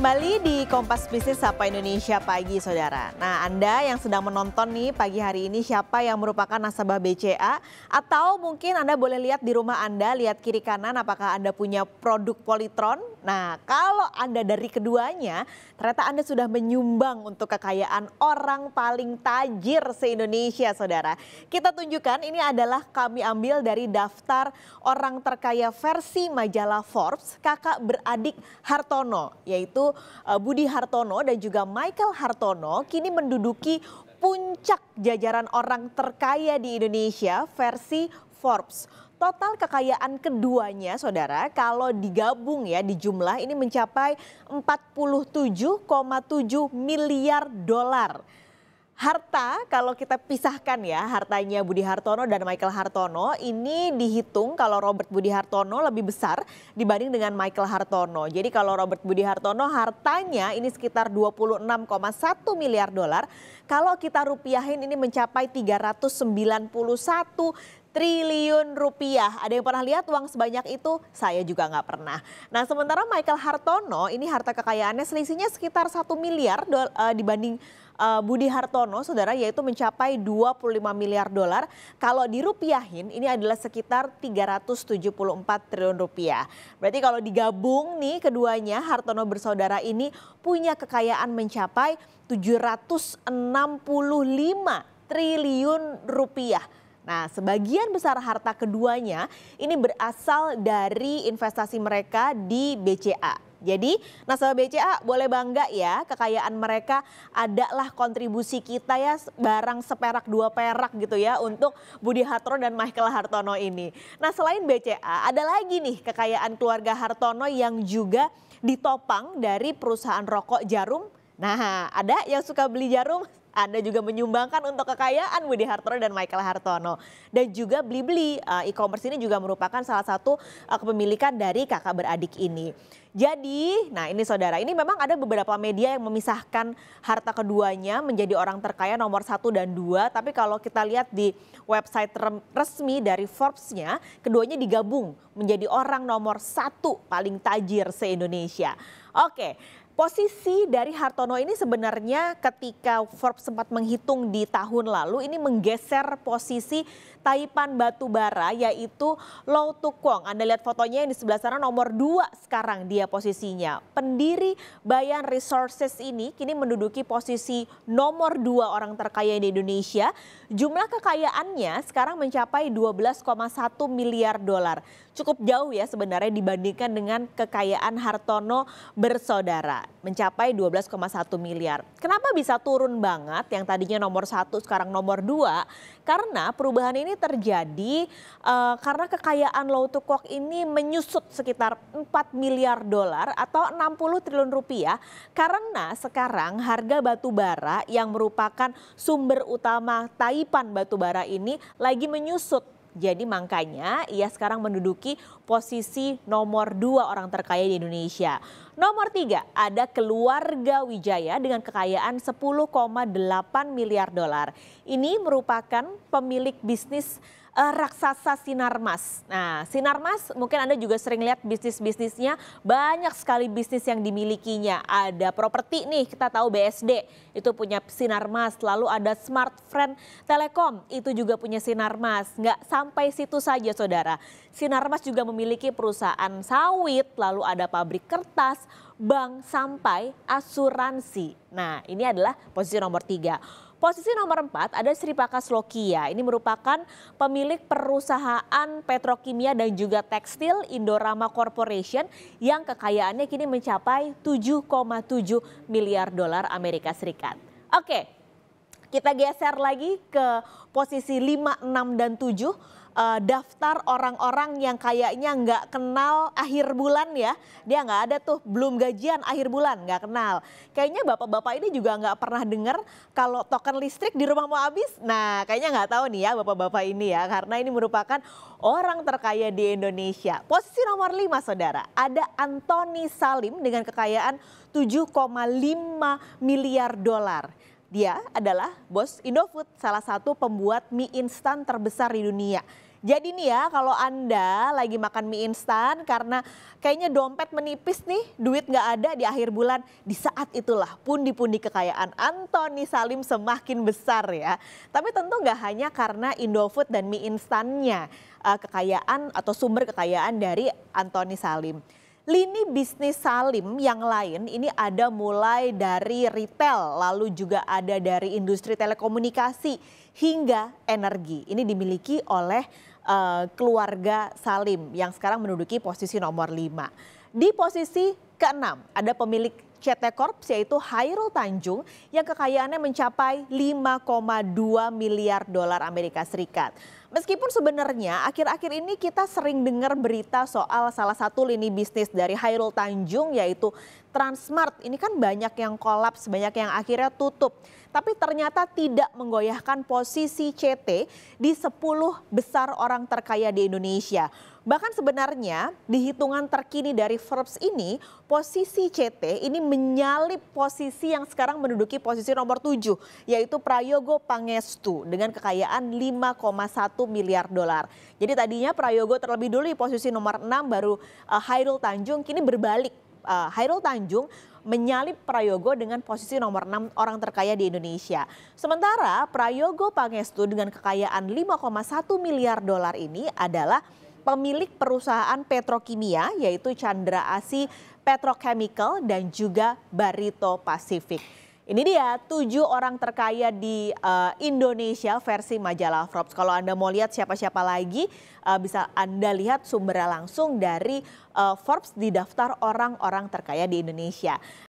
Kembali di Kompas Bisnis Sapa Indonesia Pagi, Saudara. Nah, Anda yang sedang menonton nih pagi hari ini siapa yang merupakan nasabah BCA? Atau mungkin Anda boleh lihat di rumah Anda, lihat kiri kanan apakah Anda punya produk Polytron? Nah, kalau Anda dari keduanya, ternyata Anda sudah menyumbang untuk kekayaan orang paling tajir se-Indonesia, Saudara. Kita tunjukkan ini adalah kami ambil dari daftar orang terkaya versi majalah Forbes, kakak beradik Hartono, yaitu Budi Hartono dan juga Michael Hartono kini menduduki puncak jajaran orang terkaya di Indonesia versi Forbes. Total kekayaan keduanya, Saudara, kalau digabung ya di jumlah ini mencapai 47,7 miliar dolar. Harta kalau kita pisahkan ya, hartanya Budi Hartono dan Michael Hartono ini dihitung kalau Robert Budi Hartono lebih besar dibanding dengan Michael Hartono. Jadi kalau Robert Budi Hartono hartanya ini sekitar 26,1 miliar dolar. Kalau kita rupiahin ini mencapai 391 triliun rupiah. Ada yang pernah lihat uang sebanyak itu? Saya juga nggak pernah. Nah, sementara Michael Hartono ini harta kekayaannya selisihnya sekitar 1 miliar dibanding Budi Hartono, Saudara, yaitu mencapai 25 miliar dolar. Kalau dirupiahin ini adalah sekitar 374 triliun rupiah. Berarti kalau digabung nih keduanya, Hartono bersaudara ini punya kekayaan mencapai 765 triliun rupiah. Nah, sebagian besar harta keduanya ini berasal dari investasi mereka di BCA. Jadi nasabah BCA boleh bangga ya, kekayaan mereka adalah kontribusi kita ya, barang seperak dua perak gitu ya untuk Budi Hartono dan Michael Hartono ini. Nah, selain BCA ada lagi nih kekayaan keluarga Hartono yang juga ditopang dari perusahaan rokok Jarum. Nah, ada yang suka beli jarum? Anda juga menyumbangkan untuk kekayaan Budi Hartono dan Michael Hartono. Dan juga Blibli, e-commerce ini juga merupakan salah satu kepemilikan dari kakak beradik ini. Jadi, nah ini Saudara, ini memang ada beberapa media yang memisahkan harta keduanya menjadi orang terkaya nomor 1 dan 2. Tapi kalau kita lihat di website resmi dari Forbes-nya, keduanya digabung menjadi orang nomor 1 paling tajir se-Indonesia. Oke. Posisi dari Hartono ini sebenarnya ketika Forbes sempat menghitung di tahun lalu ini menggeser posisi Taipan Batubara yaitu Lau Tuk Kwong. Anda lihat fotonya yang di sebelah sana nomor 2 sekarang dia posisinya. Pendiri Bayan Resources ini kini menduduki posisi nomor 2 orang terkaya di Indonesia. Jumlah kekayaannya sekarang mencapai 12,1 miliar dolar. Cukup jauh ya sebenarnya dibandingkan dengan kekayaan Hartono bersaudara. Mencapai 12,1 miliar. Kenapa bisa turun banget yang tadinya nomor 1 sekarang nomor 2? Karena perubahan ini terjadi karena kekayaan Lau Tuk Kwong ini menyusut sekitar 4 miliar dolar atau 60 triliun rupiah. Karena sekarang harga batu bara yang merupakan sumber utama Taipan Batubara ini lagi menyusut. Jadi makanya ia sekarang menduduki posisi nomor 2 orang terkaya di Indonesia. Nomor 3 ada keluarga Wijaya dengan kekayaan 10,8 miliar dolar. Ini merupakan pemilik bisnis raksasa Sinarmas. Nah, Sinarmas mungkin Anda juga sering lihat bisnisnya, banyak sekali bisnis yang dimilikinya. Ada properti nih, kita tahu BSD itu punya Sinarmas, lalu ada Smartfren Telekom itu juga punya Sinarmas. Nggak sampai situ saja Saudara. Sinarmas juga memiliki perusahaan sawit, lalu ada pabrik kertas, bank sampai asuransi. Nah, ini adalah posisi nomor 3. Posisi nomor 4 ada Sri Pakas Lokia. Ini merupakan pemilik perusahaan petrokimia dan juga tekstil Indorama Corporation yang kekayaannya kini mencapai 7,7 miliar dolar Amerika Serikat. Oke, kita geser lagi ke posisi 5, 6, dan 7. Daftar orang-orang yang kayaknya nggak kenal akhir bulan ya. Dia nggak ada tuh, belum gajian akhir bulan, nggak kenal. Kayaknya bapak-bapak ini juga nggak pernah dengar kalau token listrik di rumah mau habis. Nah, kayaknya nggak tahu nih ya bapak-bapak ini ya, karena ini merupakan orang terkaya di Indonesia. Posisi nomor 5 Saudara, ada Antoni Salim dengan kekayaan 7,5 miliar dolar. Dia adalah bos Indofood, salah satu pembuat mie instan terbesar di dunia. Jadi nih ya, kalau Anda lagi makan mie instan karena kayaknya dompet menipis nih, duit nggak ada di akhir bulan, di saat itulah pundi-pundi kekayaan Antoni Salim semakin besar ya. Tapi tentu nggak hanya karena Indofood dan mie instannya, kekayaan atau sumber kekayaan dari Antoni Salim. Lini bisnis Salim yang lain ini ada mulai dari retail, lalu juga ada dari industri telekomunikasi hingga energi. Ini dimiliki oleh keluarga Salim yang sekarang menduduki posisi nomor 5. Di posisi ke-6 ada pemilik CT Corp yaitu Chairul Tanjung yang kekayaannya mencapai 5,2 miliar dolar Amerika Serikat. Meskipun sebenarnya akhir-akhir ini kita sering dengar berita soal salah satu lini bisnis dari Chairul Tanjung yaitu Transmart. Ini kan banyak yang kolaps, banyak yang akhirnya tutup. Tapi ternyata tidak menggoyahkan posisi CT di 10 besar orang terkaya di Indonesia. Bahkan sebenarnya di hitungan terkini dari Forbes ini, posisi CT ini menyalip posisi yang sekarang menduduki posisi nomor 7, yaitu Prayogo Pangestu dengan kekayaan 5,1 miliar dolar. Jadi tadinya Prayogo terlebih dulu di posisi nomor 6, baru Chairul Tanjung, kini berbalik. Chairul Tanjung menyalip Prayogo dengan posisi nomor 6 orang terkaya di Indonesia. Sementara Prayogo Pangestu dengan kekayaan 5,1 miliar dolar ini adalah pemilik perusahaan petrokimia yaitu Chandra Asih Petrochemical dan juga Barito Pacific. Ini dia 7 orang terkaya di Indonesia versi majalah Forbes. Kalau Anda mau lihat siapa-siapa lagi bisa Anda lihat sumbernya langsung dari Forbes di daftar orang-orang terkaya di Indonesia.